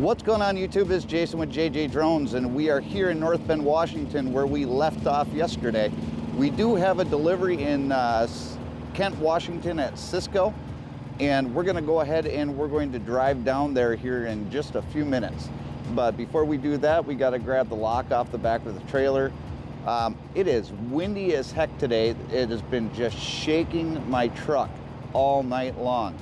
What's going on YouTube? It's Jason with JJ Drones, and we are here in North Bend, Washington, where we left off yesterday. We do have a delivery in Kent, Washington at Sysco, and we're going to go ahead and we're going to drive down there here in just a few minutes. But before we do that, we got to grab the lock off the back of the trailer. It is windy as heck today. It has been just shaking my truck all night long.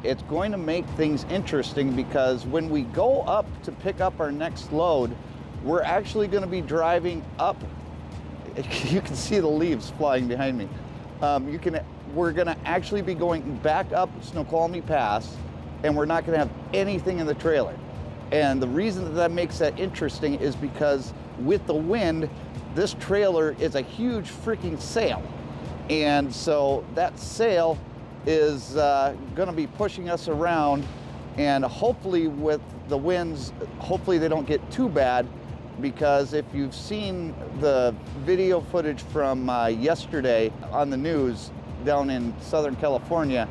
It's going to make things interesting because when we go up to pick up our next load, we're actually going to be driving up. You can see the leaves flying behind me. We're going to actually be going back up Snoqualmie Pass, and we're not going to have anything in the trailer. And the reason that makes that interesting is because with the wind, this trailer is a huge freaking sail. And so that sail is going to be pushing us around, and hopefully with the winds, hopefully they don't get too bad, because if you've seen the video footage from yesterday on the news down in Southern California,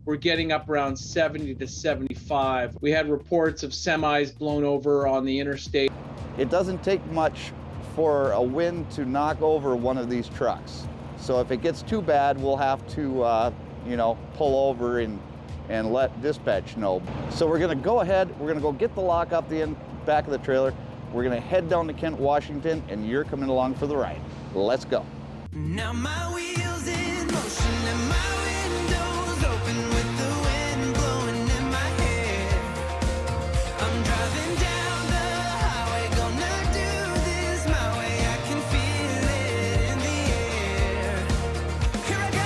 we're getting up around 70 to 75. We had reports of semis blown over on the interstate. It doesn't take much for a wind to knock over one of these trucks. So if it gets too bad, we'll have to pull over and let dispatch know. So we're gonna go ahead, we're gonna go get the lock off the back of the trailer. We're gonna head down to Kent, Washington, and you're coming along for the ride. Let's go. Now my wheels in motion and my windows open with the wind blowing in my hair. I'm driving down the highway, gonna do this my way. I can feel it in the air. Here I go.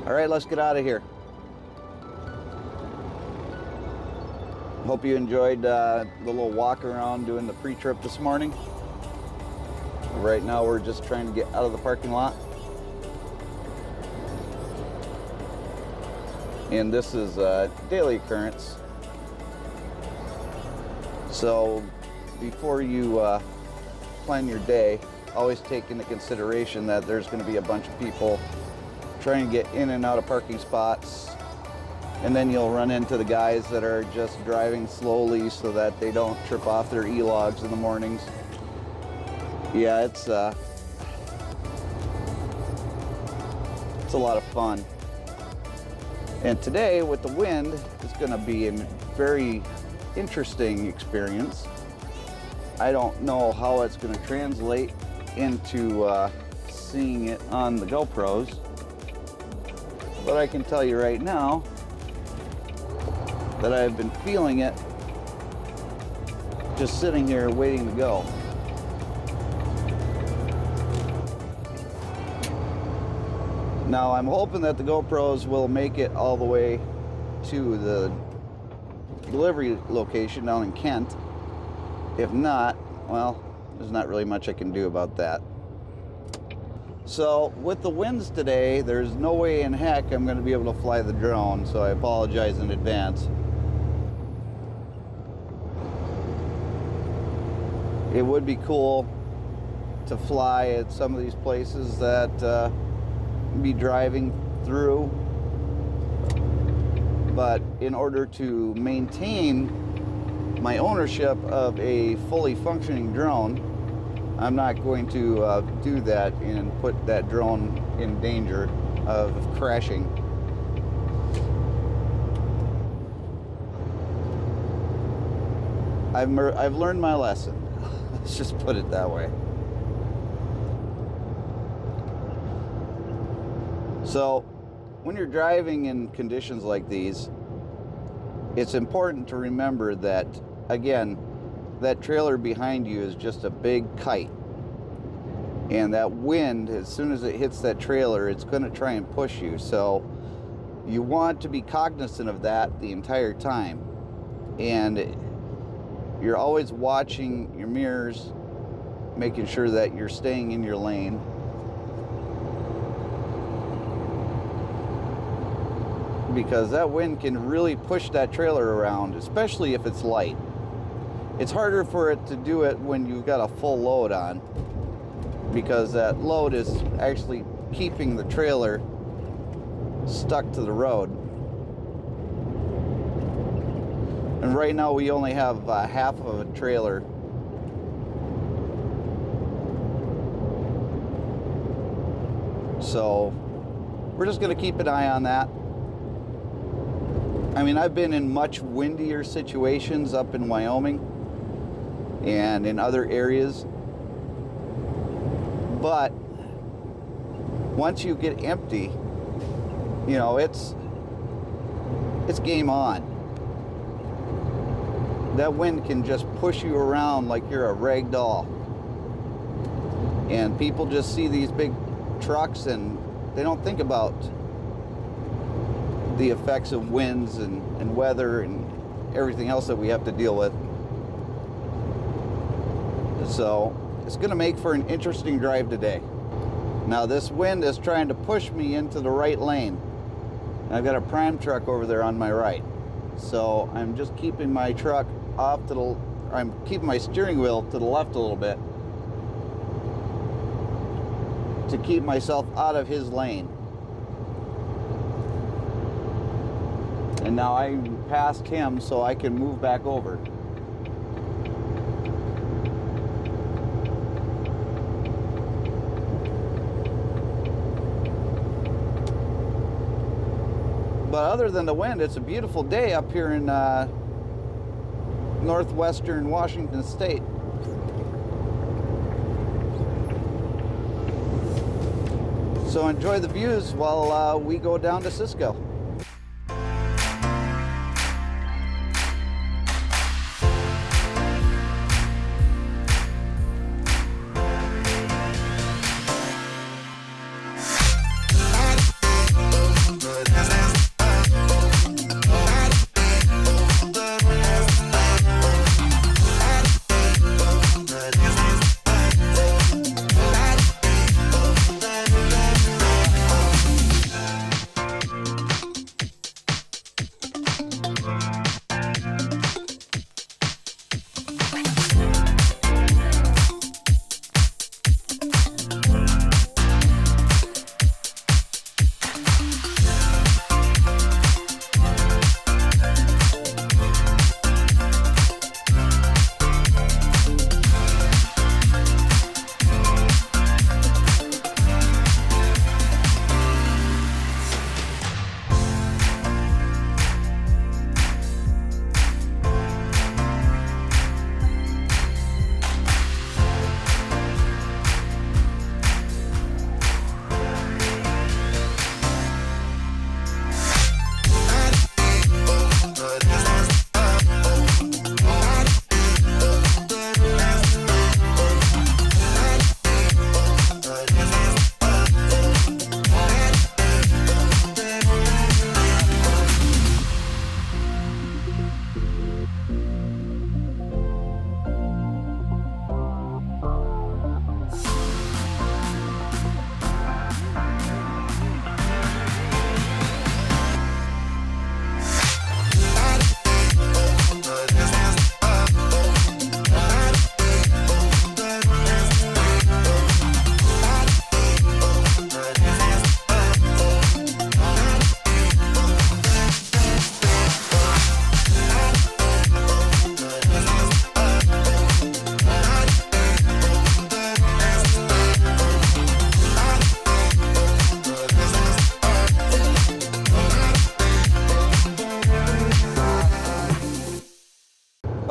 All right, let's get out of here. Hope you enjoyed the little walk around doing the pre-trip this morning. Right now we're just trying to get out of the parking lot. And this is a daily occurrence. So before you plan your day, always take into consideration that there's going to be a bunch of people trying to get in and out of parking spots, and then you'll run into the guys that are just driving slowly so that they don't trip off their e-logs in the mornings. Yeah, it's a lot of fun. And today with the wind, it's going to be a very interesting experience. I don't know how it's going to translate into seeing it on the GoPros. But I can tell you right now that I've been feeling it just sitting here waiting to go. Now I'm hoping that the GoPros will make it all the way to the delivery location down in Kent. If not, well, there's not really much I can do about that. So with the winds today, there's no way in heck I'm going to be able to fly the drone, so I apologize in advance. it would be cool to fly at some of these places that be driving through, but in order to maintain my ownership of a fully functioning drone, I'm not going to do that and put that drone in danger of crashing. I've learned my lesson. Let's just put it that way. So, when you're driving in conditions like these, it's important to remember that, again, that trailer behind you is just a big kite. And that wind, as soon as it hits that trailer, it's going to try and push you. So, you want to be cognizant of that the entire time. And you're always watching your mirrors, making sure that you're staying in your lane. Because that wind can really push that trailer around, especially if it's light. It's harder for it to do it when you've got a full load on, because that load is actually keeping the trailer stuck to the road. And right now we only have half of a trailer. So we're just going to keep an eye on that. I mean, I've been in much windier situations up in Wyoming and in other areas. But once you get empty, you know, it's game on. That wind can just push you around like you're a rag doll. And people just see these big trucks and they don't think about the effects of winds and weather and everything else that we have to deal with. So it's going to make for an interesting drive today. Now this wind is trying to push me into the right lane. I've got a prime truck over there on my right. So I'm just keeping my truck off to the, I'm keeping my steering wheel to the left a little bit to keep myself out of his lane. And now I'm past him, so I can move back over. But other than the wind, it's a beautiful day up here in northwestern Washington State. So enjoy the views while we go down to Sysco.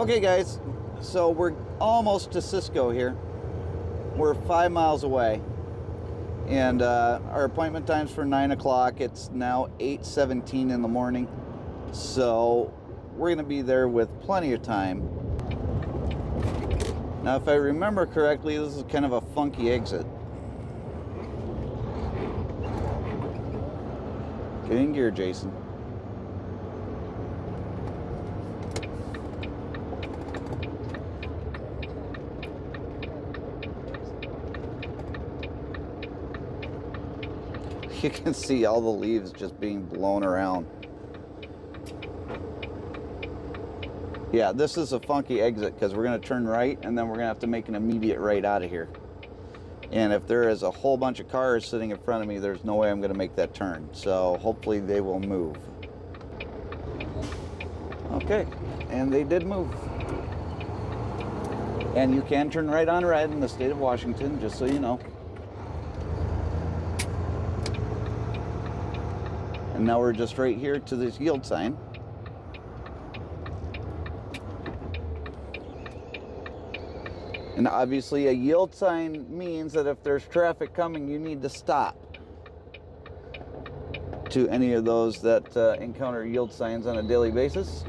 Okay guys, so we're almost to Sysco here. We're 5 miles away, and our appointment time's for 9 o'clock. It's now 8:17 in the morning, so we're gonna be there with plenty of time. Now, if I remember correctly, this is kind of a funky exit. Get in gear, Jason. You can see all the leaves just being blown around. Yeah, this is a funky exit because we're going to turn right and then we're going to have to make an immediate right out of here. And if there is a whole bunch of cars sitting in front of me, there's no way I'm going to make that turn. So hopefully they will move. Okay, and they did move. And you can turn right on red in the state of Washington, just so you know. And now we're just right here to this yield sign. And obviously a yield sign means that if there's traffic coming, you need to stop. To any of those that encounter yield signs on a daily basis.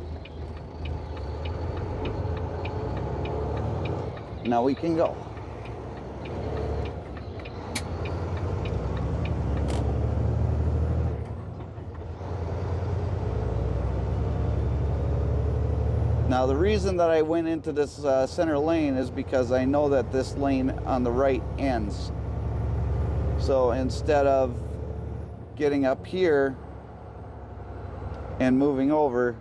Now we can go. Now the reason that I went into this center lane is because I know that this lane on the right ends. So instead of getting up here and moving over,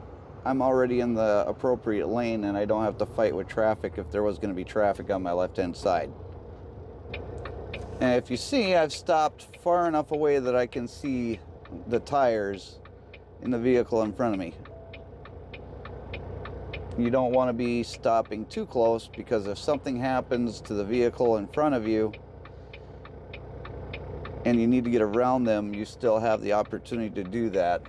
I'm already in the appropriate lane and I don't have to fight with traffic if there was going to be traffic on my left-hand side. And if you see, I've stopped far enough away that I can see the tires in the vehicle in front of me. You don't want to be stopping too close because if something happens to the vehicle in front of you and you need to get around them, you still have the opportunity to do that.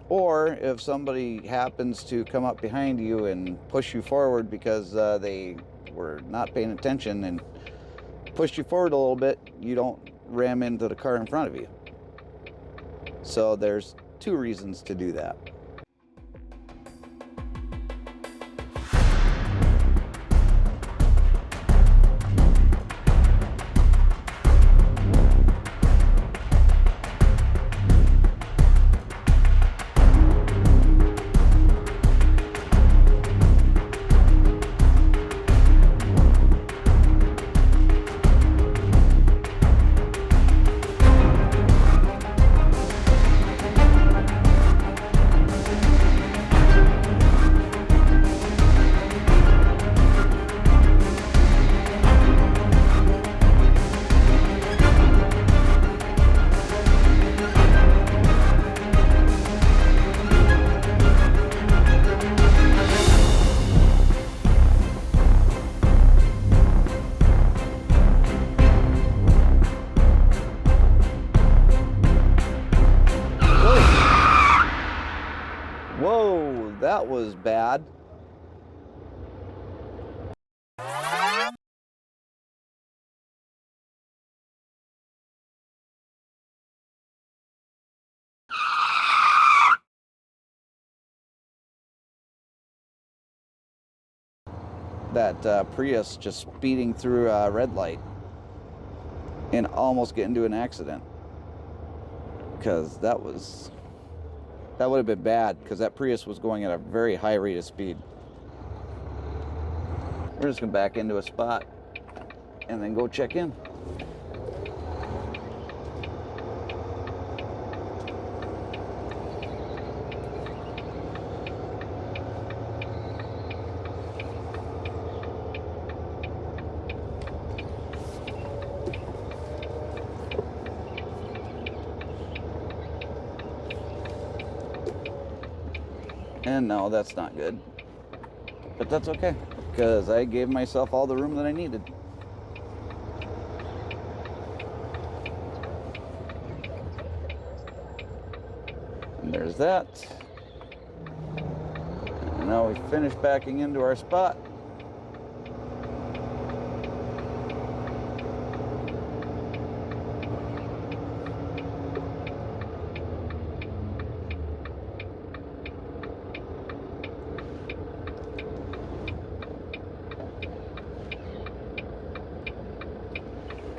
Or if somebody happens to come up behind you and push you forward because they were not paying attention and pushed you forward a little bit, you don't ram into the car in front of you. So there's two reasons to do that. Whoa, that was bad. That Prius just speeding through a red light and almost getting into an accident. Because that would have been bad because that Prius was going at a very high rate of speed. We're just going to back into a spot and then go check in. And no, that's not good. But that's okay, because I gave myself all the room that I needed. And there's that. Now we finish backing into our spot.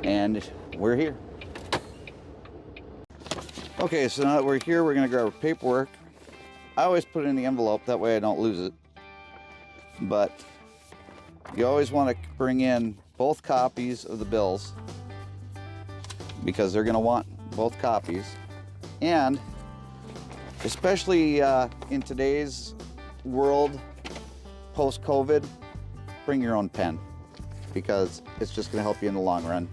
And we're here. Okay, so now that we're here, we're gonna grab our paperwork. I always put it in the envelope, that way I don't lose it. But you always want to bring in both copies of the bills because they're gonna want both copies. And especially in today's world, post-COVID, bring your own pen because it's just gonna help you in the long run.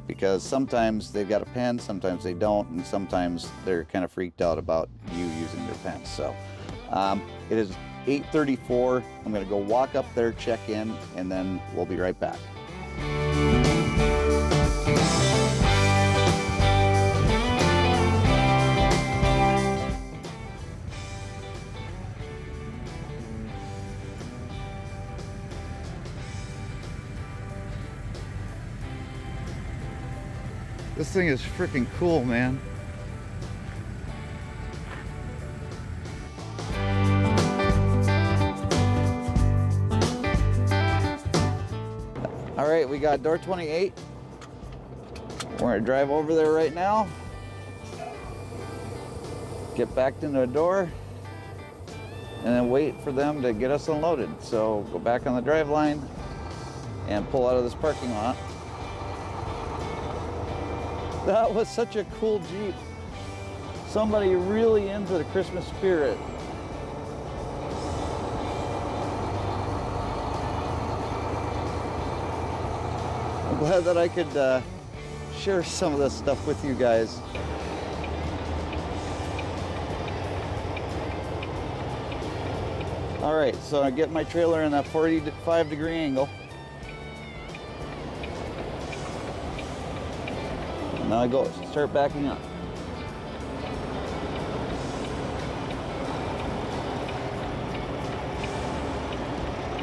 Because sometimes they've got a pen, sometimes they don't, and sometimes they're kind of freaked out about you using their pen. So it is 8:34. I'm gonna go walk up there, check in, and then we'll be right back. This thing is freaking cool, man. All right, we got door 28. We're gonna drive over there right now. Get backed into a door and then wait for them to get us unloaded. So go back on the drive line and pull out of this parking lot. That was such a cool Jeep. Somebody really into the Christmas spirit. I'm glad that I could share some of this stuff with you guys. All right, so I get my trailer in that 45-degree angle. Now I go start backing up.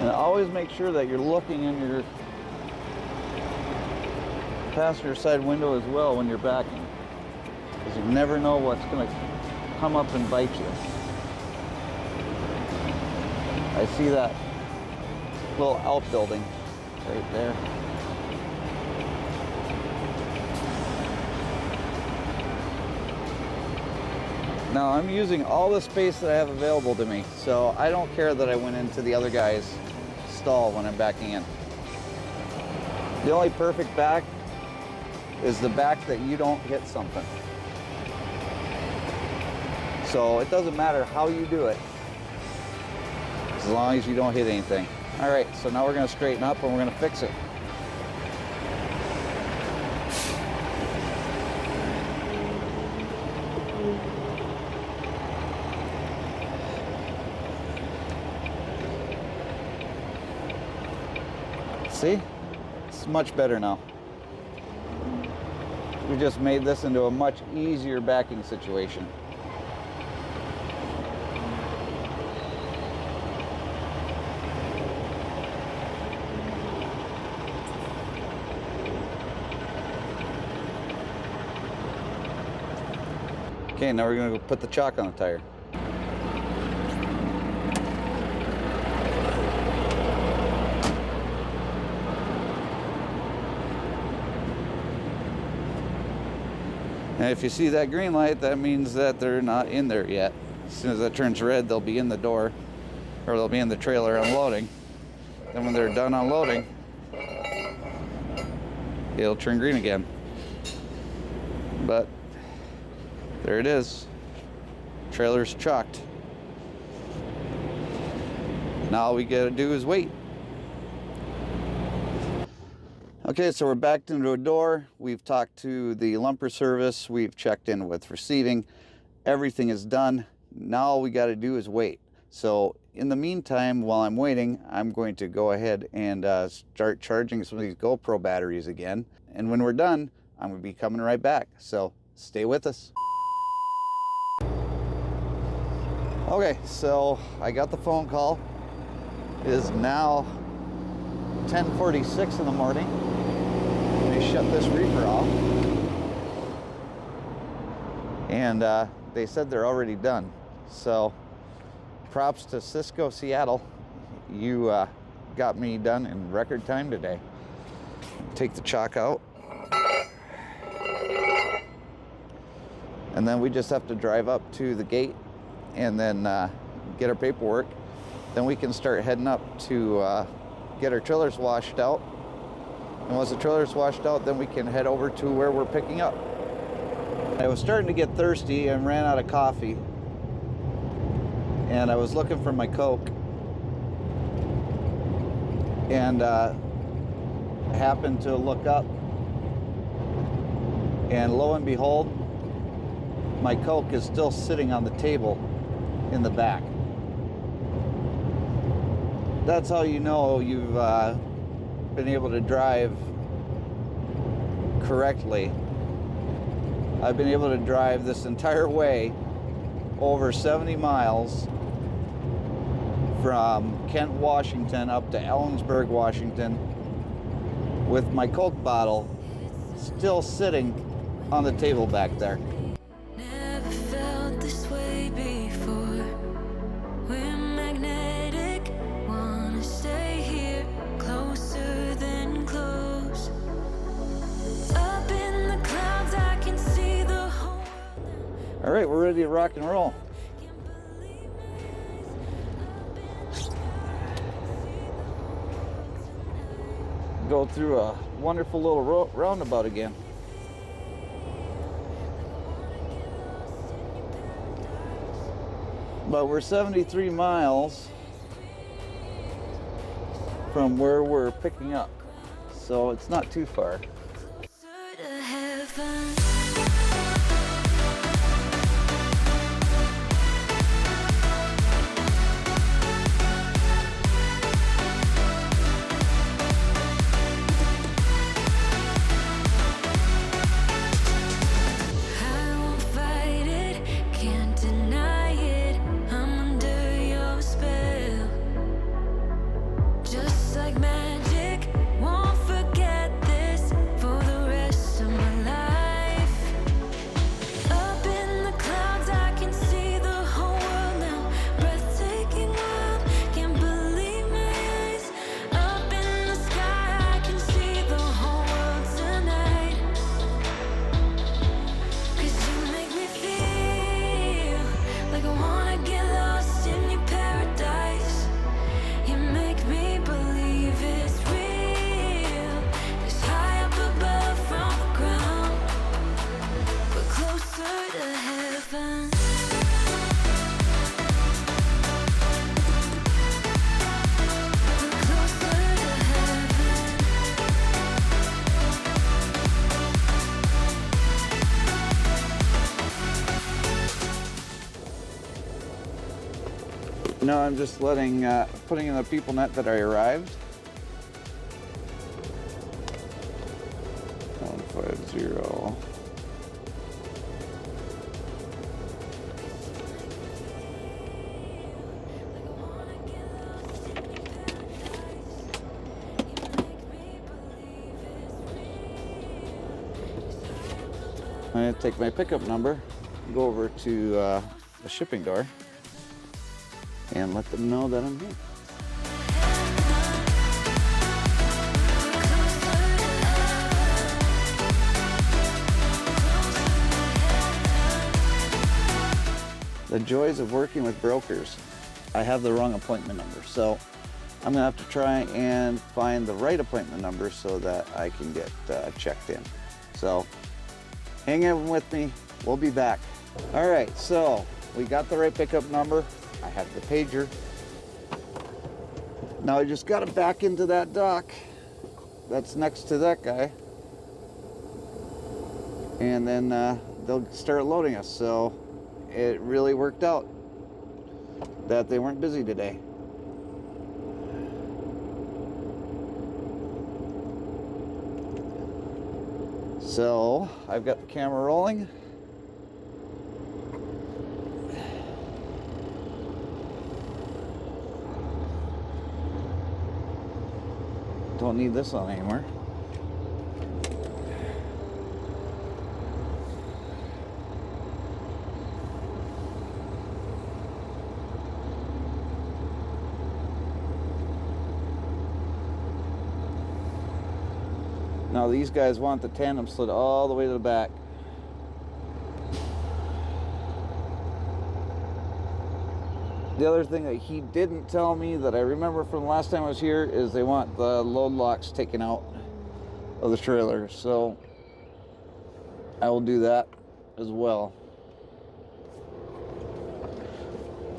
And always make sure that you're looking in your passenger side window as well when you're backing, because you never know what's going to come up and bite you. I see that little outbuilding right there. Now I'm using all the space that I have available to me, so I don't care that I went into the other guy's stall when I'm backing in. The only perfect back is the back that you don't hit something. So it doesn't matter how you do it, as long as you don't hit anything. All right, so now we're gonna straighten up and we're gonna fix it. See? It's much better now. We just made this into a much easier backing situation. Okay, now we're gonna go put the chalk on the tire. And if you see that green light, that means that they're not in there yet. As soon as that turns red, they'll be in the door, or they'll be in the trailer unloading. Then when they're done unloading, it'll turn green again. But there it is. Trailer's chalked. Now all we gotta do is wait. Okay, so we're backed into a door. We've talked to the lumper service. We've checked in with receiving. Everything is done. Now all we got to do is wait. So in the meantime, while I'm waiting, I'm going to go ahead and start charging some of these GoPro batteries again. And when we're done, I'm going to be coming right back. So stay with us. Okay, so I got the phone call. It is now 10:46 in the morning. They shut this reefer off. And they said they're already done. So props to Sysco Seattle. You got me done in record time today. Take the chalk out. And then we just have to drive up to the gate and then get our paperwork. Then we can start heading up to get our trailers washed out. And once the trailer's washed out, then we can head over to where we're picking up. I was starting to get thirsty and ran out of coffee. And I was looking for my Coke. And happened to look up. And lo and behold, my Coke is still sitting on the table in the back. That's how you know you've been able to drive correctly. I've been able to drive this entire way over 70 miles from Kent, Washington up to Ellensburg, Washington with my Coke bottle still sitting on the table back there. Never felt this way before. We're magnetic, wanna stay here, closer than close. Up in the clouds, I can see the whole world now. All right, we're ready to rock and roll. Can't believe my eyes. Go through a wonderful little roundabout again. But we're 73 miles from where we're picking up, so it's not too far. Closer to heaven. I won't fight it, can't deny it. I'm under your spell. Just like magic, won't forget this for the rest of my life. Up in the clouds, I can see the whole world now. Breathtaking world, can't believe my eyes. Up in the sky, I can see the whole world tonight. 'Cause you make me feel like I wanna get lost in your paradise. You make me believe it's real. It's high up above from the ground, but closer to heaven. We're closer to heaven. No, I'm just letting, putting in the people net that I arrived. 150. I'm gonna take my pickup number, go over to the shipping door, and let them know that I'm here. The joys of working with brokers. I have the wrong appointment number, so I'm gonna have to try and find the right appointment number so that I can get checked in. So hang in with me, we'll be back. All right, so we got the right pickup number. I have the pager. Now I just gotta back into that dock that's next to that guy. And then they'll start loading us. So it really worked out that they weren't busy today. So I've got the camera rolling. Don't need this on anymore. Now these guys want the tandem slid all the way to the back. The other thing that he didn't tell me that I remember from the last time I was here is they want the load locks taken out of the trailer. So I will do that as well.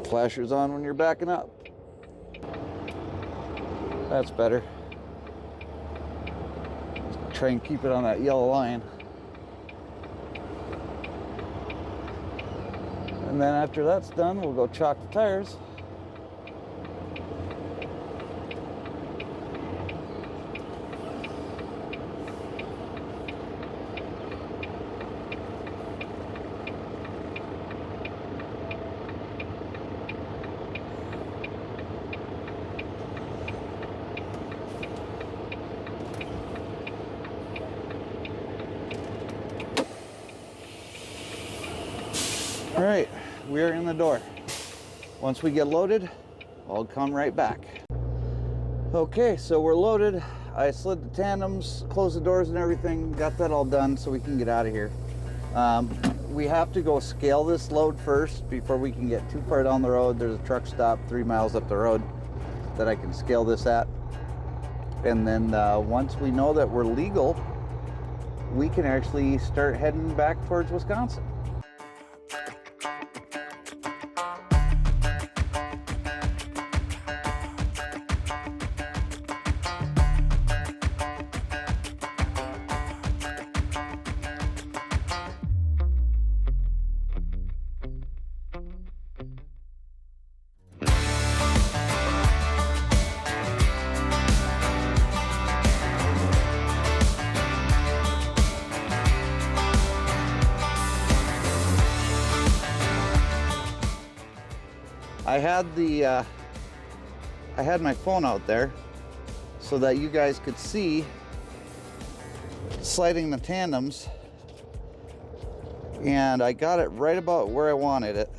Flashers on when you're backing up. That's better. Try and keep it on that yellow line. And then after that's done, we'll go chalk the tires. All right, we are in the door. Once we get loaded, I'll come right back. Okay, so we're loaded. I slid the tandems, closed the doors and everything, got that all done so we can get out of here. We have to go scale this load first before we can get too far down the road. There's a truck stop 3 miles up the road that I can scale this at. And then once we know that we're legal, we can actually start heading back towards Wisconsin. I had my phone out there so that you guys could see sliding the tandems, and I got it right about where I wanted it.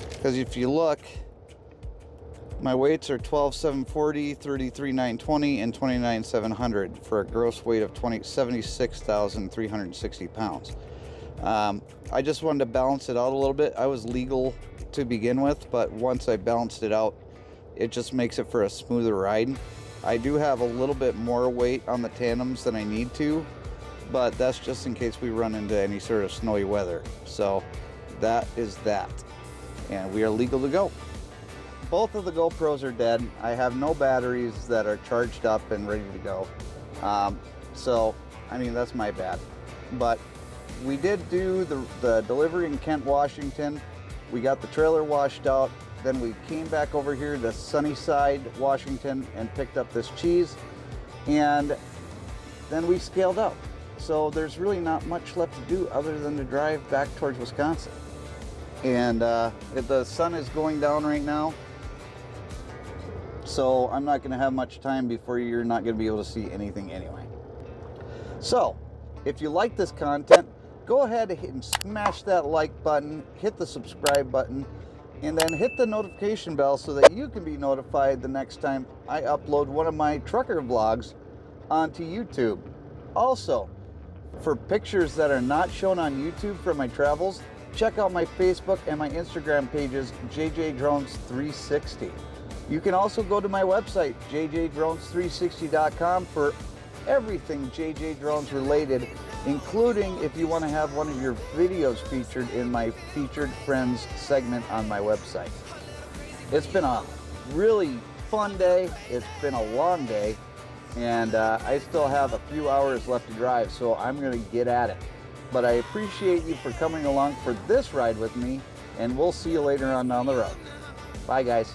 Because if you look, my weights are 12,740, 33,920, and 29,700 for a gross weight of 76,360 pounds. I just wanted to balance it out a little bit. I was legal to begin with, but once I balanced it out, it just makes it for a smoother ride. I do have a little bit more weight on the tandems than I need to, but that's just in case we run into any sort of snowy weather. So that is that, and we are legal to go. Both of the GoPros are dead. I have no batteries that are charged up and ready to go. So, I mean, that's my bad. But we did do the delivery in Kent, Washington. We got the trailer washed out. Then we came back over here to Sunnyside, Washington, and picked up this cheese. And then we scaled up. So there's really not much left to do other than to drive back towards Wisconsin. And the sun is going down right now. So I'm not gonna have much time before you're not gonna be able to see anything anyway. So if you like this content, go ahead and smash that like button, hit the subscribe button, and then hit the notification bell so that you can be notified the next time I upload one of my trucker vlogs onto YouTube. Also, for pictures that are not shown on YouTube from my travels, check out my Facebook and my Instagram pages, JJDrones360. You can also go to my website, jjdrones360.com, for everything JJ Drones related, including if you want to have one of your videos featured in my featured friends segment on my website. It's been a really fun day. It's been a long day, and I still have a few hours left to drive, so I'm going to get at it. But I appreciate you for coming along for this ride with me, and we'll see you later on down the road. Bye, guys.